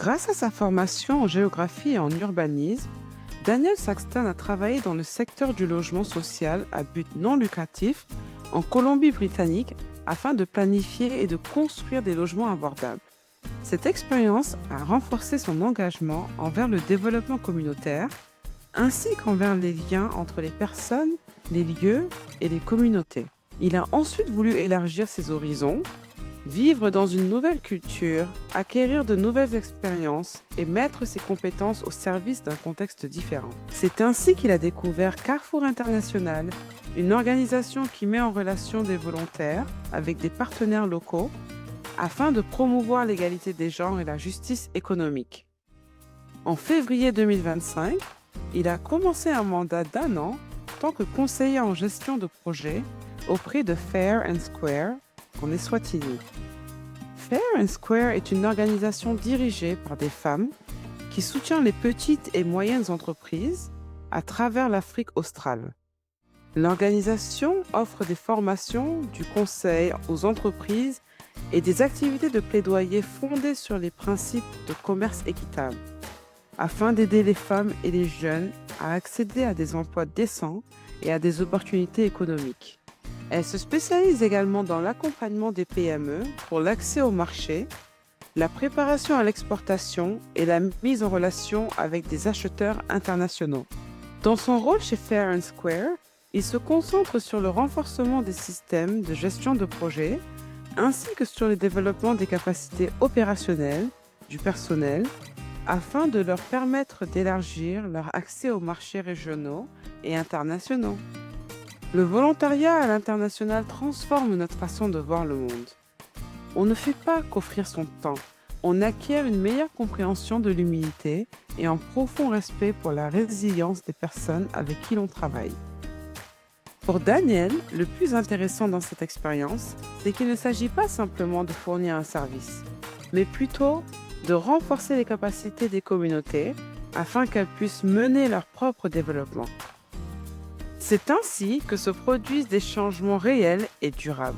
Grâce à sa formation en géographie et en urbanisme, Daniel Saxton a travaillé dans le secteur du logement social à but non lucratif en Colombie-Britannique afin de planifier et de construire des logements abordables. Cette expérience a renforcé son engagement envers le développement communautaire ainsi qu'envers les liens entre les personnes, les lieux et les communautés. Il a ensuite voulu élargir ses horizons, vivre dans une nouvelle culture, acquérir de nouvelles expériences et mettre ses compétences au service d'un contexte différent. C'est ainsi qu'il a découvert Carrefour International, une organisation qui met en relation des volontaires avec des partenaires locaux afin de promouvoir l'égalité des genres et la justice économique. En février 2025, il a commencé un mandat d'1 an en tant que conseiller en gestion de projet auprès de Fair and Square en Eswatini. Fair and Square est une organisation dirigée par des femmes qui soutient les petites et moyennes entreprises à travers l'Afrique australe. L'organisation offre des formations, du conseil aux entreprises et des activités de plaidoyer fondées sur les principes de commerce équitable, afin d'aider les femmes et les jeunes à accéder à des emplois décents et à des opportunités économiques. Elle se spécialise également dans l'accompagnement des PME pour l'accès au marché, la préparation à l'exportation et la mise en relation avec des acheteurs internationaux. Dans son rôle chez Fair and Square, il se concentre sur le renforcement des systèmes de gestion de projet ainsi que sur le développement des capacités opérationnelles du personnel afin de leur permettre d'élargir leur accès aux marchés régionaux et internationaux. Le volontariat à l'international transforme notre façon de voir le monde. On ne fait pas qu'offrir son temps, on acquiert une meilleure compréhension de l'humilité et un profond respect pour la résilience des personnes avec qui l'on travaille. Pour Daniel, le plus intéressant dans cette expérience, c'est qu'il ne s'agit pas simplement de fournir un service, mais plutôt de renforcer les capacités des communautés afin qu'elles puissent mener leur propre développement. C'est ainsi que se produisent des changements réels et durables.